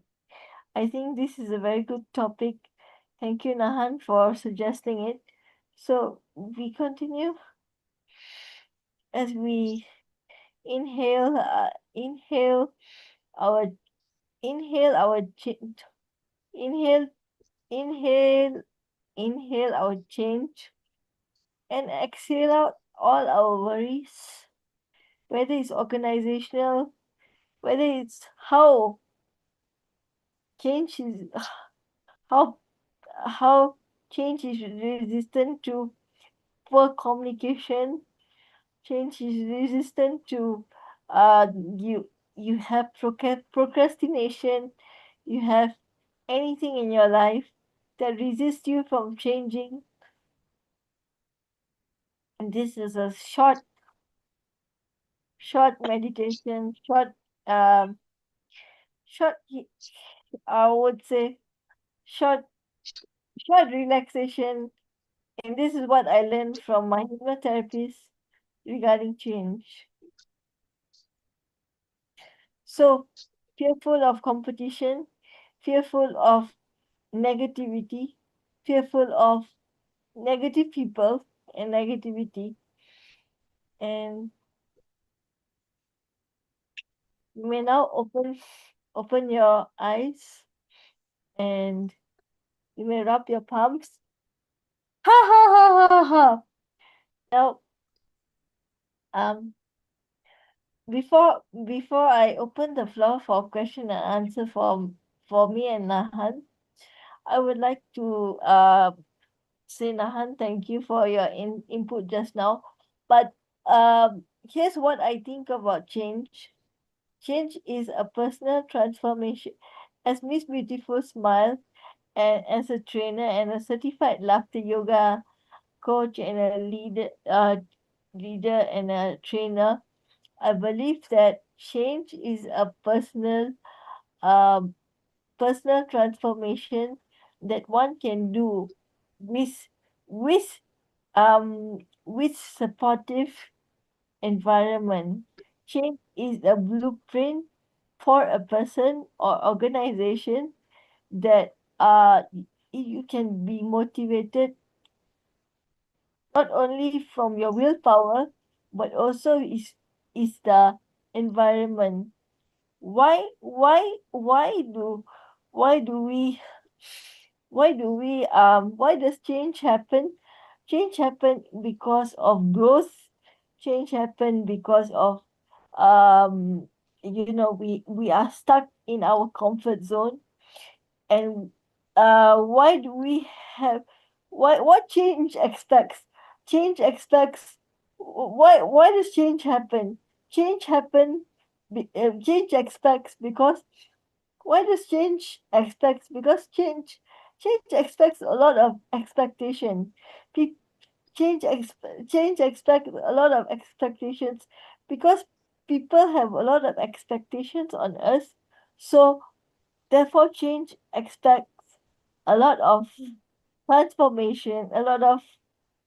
I think this is a very good topic. Thank you, Nahan, for suggesting it. So we continue as we inhale, our inhale our inhale inhale inhale our change, and exhale out all our worries, whether it's organizational, whether it's change is how how change is resistant to poor communication, change is resistant to you have procrastination, you have anything in your life that resists you from changing. And this is a short meditation, um short I would say short short relaxation. And this is what I learned from my hypnotherapist regarding change. So, fearful of competition, fearful of negativity, fearful of negative people and negativity. And you may now open your eyes, and you may rub your palms. Ha ha ha ha ha. Now, um, before I open the floor for question and answer for me and Nahan, I would like to say, Nahan, thank you for your input just now. But here's what I think about change. Change is a personal transformation. As Miss Beautiful Smile, and as a trainer and a certified laughter yoga coach and a leader and a trainer, I believe that change is a um, personal transformation that one can do with with with supportive environment. Change is a blueprint for a person or organization that you can be motivated not only from your willpower, but also is the environment. Why why why do why do we why does change happen? Change happen because of growth. Change happen because of um we are stuck in our comfort zone. And why do we have what change expects why does change happen? Change expects because why does change expects? Because change expects a lot of expectation. Pe- change expects a lot of expectations because people have a lot of expectations on us. So therefore, change expects a lot of transformation, a lot of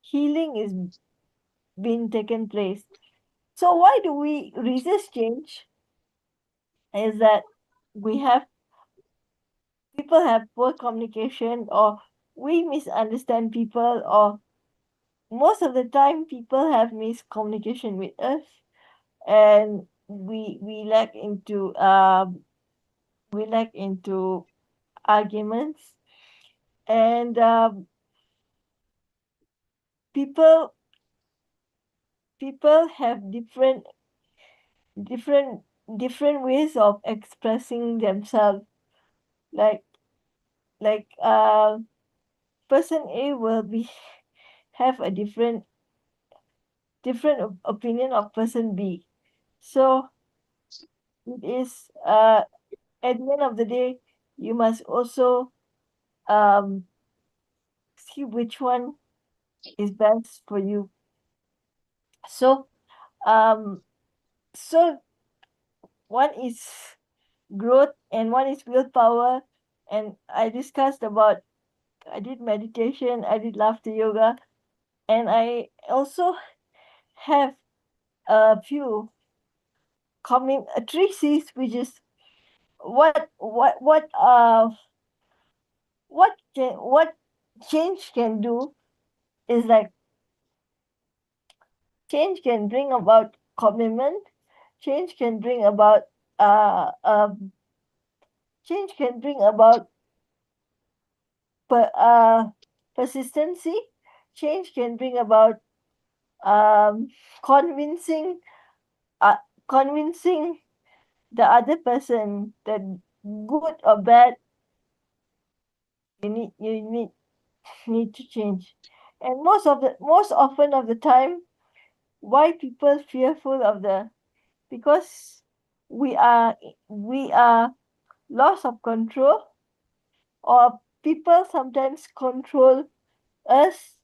healing is being taken place. So why do we resist change? Is that we have people have poor communication, or we misunderstand people, or most of the time people have miscommunication with us, and we lack into arguments. And people people have different different ways of expressing themselves. like like person A will be have a different opinion of person B. So it is at the end of the day, you must also um see which one is best for you. So um So one is growth and one is willpower. And I discussed about, I did meditation, I did laughter yoga, and I also have a few common 3 C's, which is what change can do is like change can bring about commitment, change can bring about uh, uh change can bring about per, persistency, change can bring about um convincing uh, convincing the other person that good or bad you need to change. And most often of the time, why people fearful of the, because we are we are loss of control, or people sometimes control us,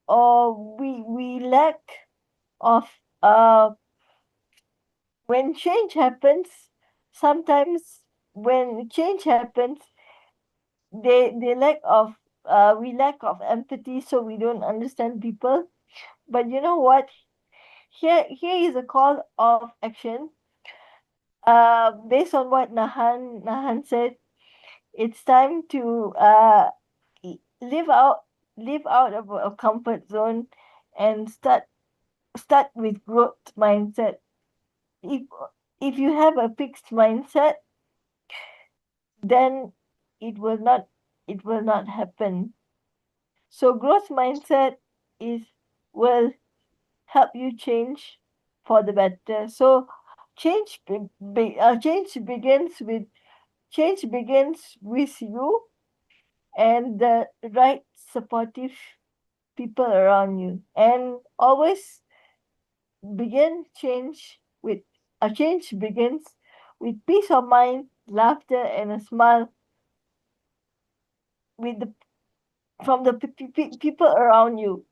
or we lack of uh when change happens. Sometimes when change happens, they lack of we lack of empathy, so we don't understand people. But you know what, here is a call of action. Based on what Nahan said, it's time to live out of a comfort zone and start with growth mindset. If if you have a fixed mindset, then it will not it will not happen. So growth mindset is will help you change for the better. So change begins with you and the right supportive people around you. And always begin change with a change begins with peace of mind, laughter, and a smile with the from the people around you.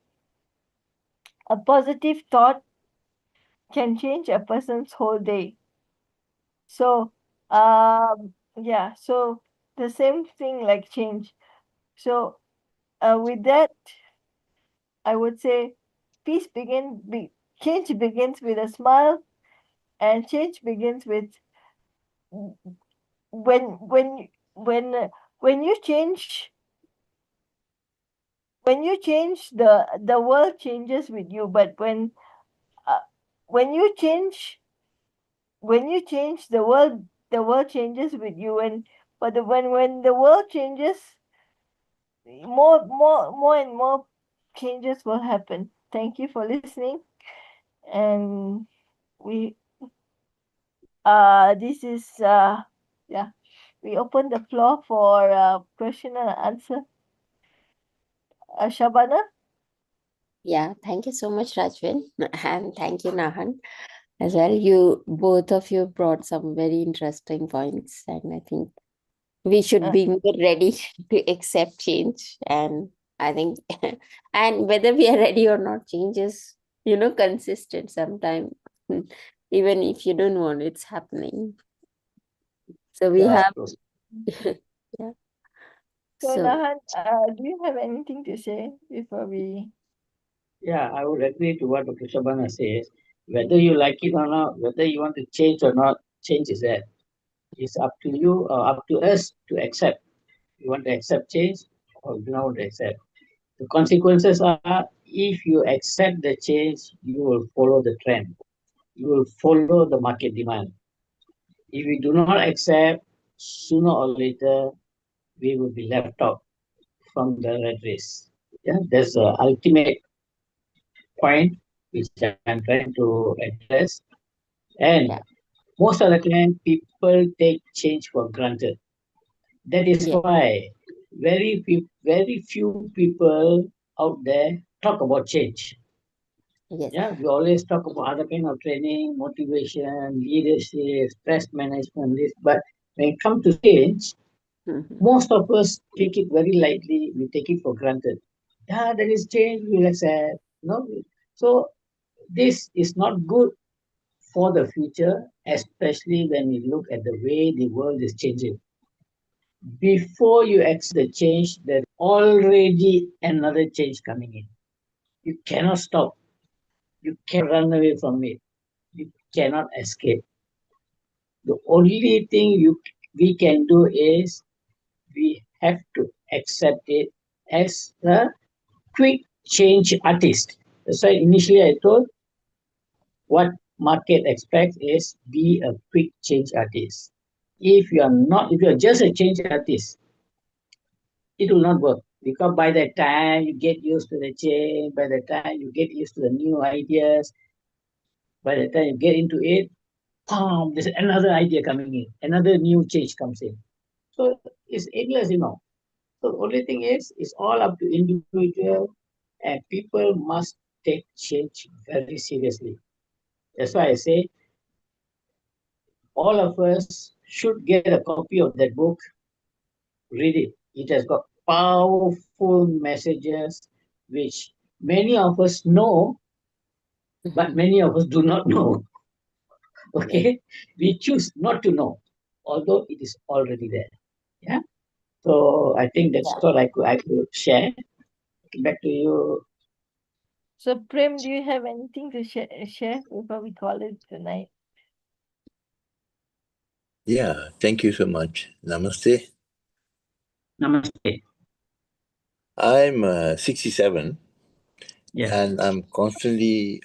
A positive thought can change a person's whole day. So, yeah, so the same thing like change. So, with that, I would say change begins with a smile, and change begins with when when when when you change the world changes with you. But uh, when you change the world changes with you. And but when the world changes, more and more changes will happen. Thank you for listening. And we this is yeah, we open the floor for question and answer. Shabana. Yeah, thank you so much, Rajvin. And thank you, Nahan, as well. You both of you brought some very interesting points, and I think we should uh, be more ready to accept change. And I think, and whether we are ready or not, change is, consistent sometime. Even if you don't want, it's happening. So we Yeah, have, of course. yeah. so So Nahan, do you have anything to say before we? Yeah, I would agree to what Dr. Shabana says. Whether you like it or not, whether you want to change or not, change is that. It's up to you or up to us to accept. You want to accept change or you don't want to accept. The consequences are if you accept the change, you will follow the trend. You will follow the market demand. If you do not accept, sooner or later, we will be left out from the red race. Yeah, there's the ultimate point which I'm trying to address. And yeah, most of the time, people take change for granted. That is yeah, why very few people out there talk about change. yes. Yeah, we always talk about other kind of training, motivation, leadership, stress management, this. But when it comes to change, Mhm. most of us take it very lightly. We take it for granted. Yeah, there is change. We'll accept. No, so this is not good for the future, especially when we look at the way the world is changing. Before you accept the change, there's already another change coming in. You cannot stop. You can't run away from it. You cannot escape. The only thing we can do is we have to accept it as a quick change artist. That's why initially I told what market expects is be a quick change artist. If you're just a change artist, it will not work because by the time you get used to the change, by the time you get used to the new ideas, by the time you get into it, boom, there's another idea coming in, another new change comes in. So it's endless. So the only thing is, it's all up to individual, and people must take change very seriously. That's why I say all of us should get a copy of that book, read it. It has got powerful messages which many of us know, but many of us do not know. Okay, we choose not to know, although it is already there. Yeah. So I think that's Yeah. all I could share. Back to you. So, Prem, do you have anything to share before we call it tonight? Yeah, thank you so much. Namaste. Namaste. I'm 67 Yeah. and I'm constantly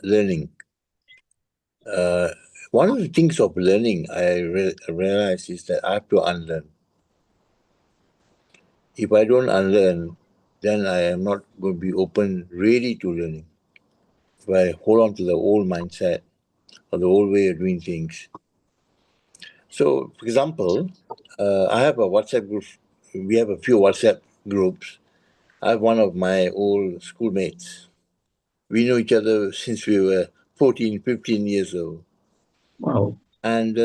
learning. Uh, One of the things of learning I realize is that I have to unlearn. If I don't unlearn, then I am not going to be open really to learning. If I hold on to the old mindset or the old way of doing things. So, for example, I have a WhatsApp group. We have a few WhatsApp groups. I have one of my old schoolmates. We know each other since we were 14, 15 years old. Wow. And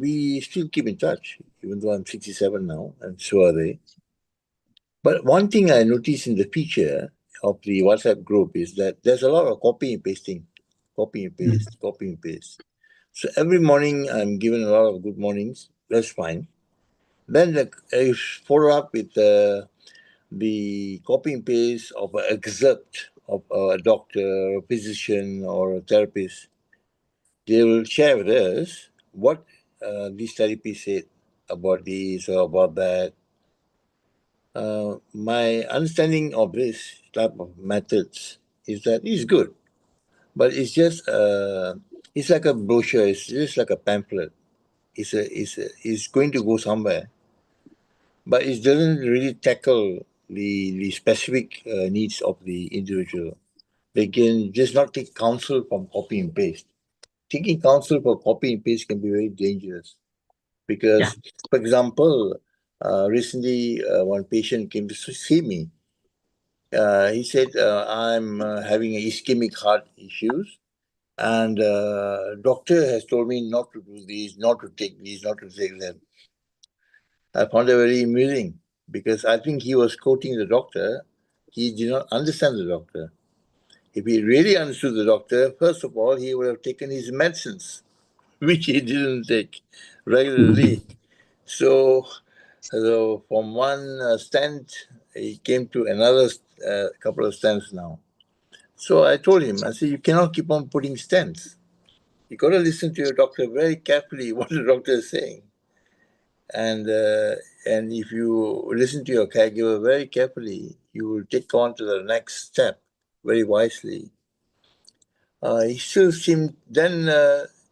we still keep in touch, even though I'm 67 now, and so are they. But one thing I noticed in the feature of the WhatsApp group is that there's a lot of copy and pasting, copy and Mm. paste, copy and paste. So every morning I'm given a lot of good mornings. That's fine. Then I follow up with the copy and paste of an excerpt of a doctor, a physician, or a therapist. They will share with us what this therapist said about this or about that. My understanding of this type of methods is that it's good, but it's like a brochure. It's just like a pamphlet. It's going to go somewhere, but it doesn't really tackle the specific needs of the individual. They can just not take counsel from copy and paste. Taking counsel for copy and paste can be very dangerous Yeah. because, for example, recently one patient came to see me. He said, I'm having ischemic heart issues, and doctor has told me not to do these, not to take these, not to take that. I found it very amusing because I think he was quoting the doctor. He did not understand the doctor. If he really understood the doctor, first of all, he would have taken his medicines, which he didn't take regularly. So from one stand, he came to another couple of stands now. So I told him, I said, you cannot keep on putting stents. You got to listen to your doctor very carefully what the doctor is saying. And if you listen to your caregiver very carefully, you will take on to the next step very wisely. He still seemed, then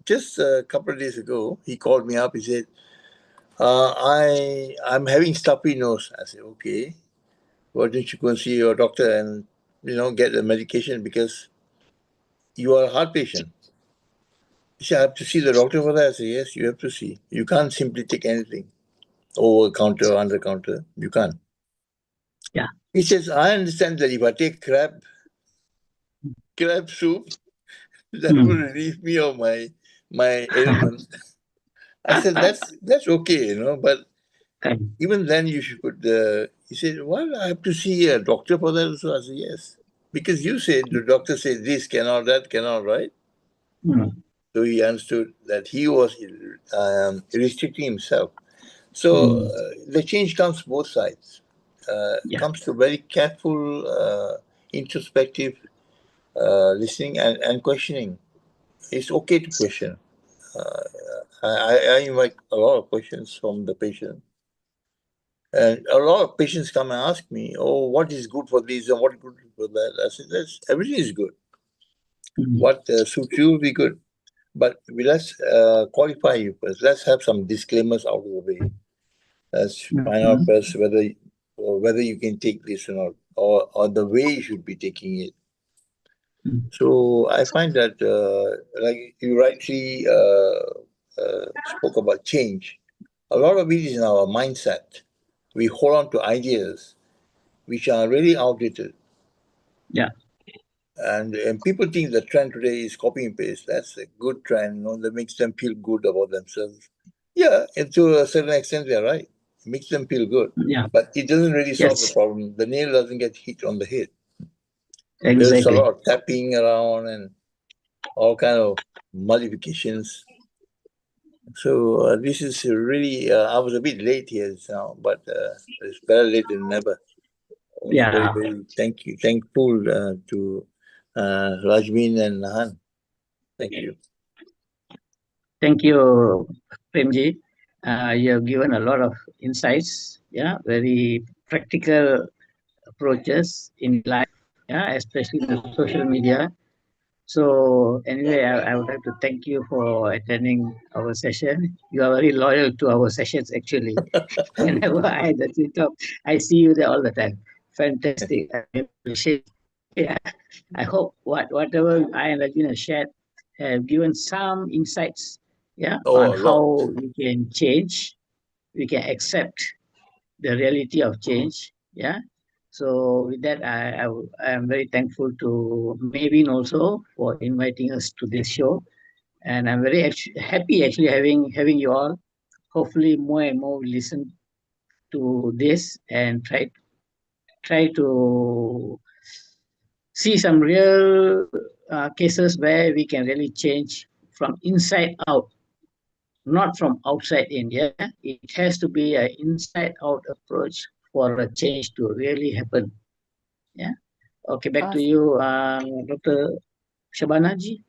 just a couple of days ago, he called me up. He said, I'm having stuffy nose. I said, okay, why don't you go and see your doctor and, get the medication because you are a heart patient. He said, I have to see the doctor for that. I said, yes, you have to see. You can't simply take anything over counter, under counter. You can't. Yeah. He says, I understand that if I take crab soup, that will Mm. relieve me of my ailment. I said, that's okay, but Okay. even then you should put he said, well, I have to see a doctor for that. So I said, yes. Because you said, the doctor said this cannot, that cannot, right? Mm. So he understood that he was restricting himself. So the change comes both sides. Yeah. Comes to very careful, introspective listening and questioning. It's okay to question. I invite a lot of questions from the patient. And a lot of patients come and ask me, "Oh, what is good for this and what is good for that?" I said, everything is good. What suits you will be good. But let's qualify you first. Let's have some disclaimers out of the way. Let's find out first whether you can take this or not, or the way you should be taking it. So I find that, like you rightly spoke about change, a lot of it is in our mindset. We hold on to ideas which are really outdated. Yeah. And people think the trend today is copy and paste. That's a good trend, that makes them feel good about themselves. Yeah, and to a certain extent, they're right. It makes them feel good. Yeah. But it doesn't really solve the Yes. problem. The nail doesn't get hit on the head. There's a Exactly. lot of tapping around and all kind of modifications. So this is really, I was a bit late here now, but it's better late than never. I was very, Yeah. very thankful to Rajvin and Nahan. Thank you. Thank you, Premji. You have given a lot of insights. Yeah. Very practical approaches in life. Yeah. Especially the social media. So anyway, I would like to thank you for attending our session. You are very loyal to our sessions actually. Whenever I talk, I see you there all the time. Fantastic. I appreciate. Yeah. I hope whatever I and Rajina shared have given some insights, yeah, on Oh, a lot. how we can change, we can accept the reality of change. Yeah. So with that, I am very thankful to Mavin also for inviting us to this show, and I'm very happy actually having you all. Hopefully, more and more will listen to this and try to see some real cases where we can really change from inside out, not from outside in. Yeah, it has to be an inside out approach for a change to really happen. Yeah. Okay, back to Awesome. you, Dr. Shabanaji.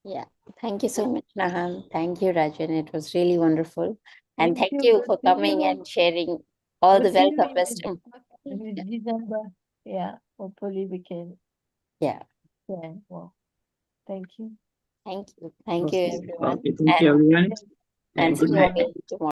Yeah. Thank you so much, Nahan. Thank you, Rajan. It was really wonderful. And Thank thank you. you for See coming you. and sharing all the We'll see wealth you of wisdom. in Yeah. December. Yeah, hopefully we can. Yeah. Yeah, well, thank you. Thank you. Thank you, Okay, everyone. okay, thank you, everyone, And and see good you night. all tomorrow.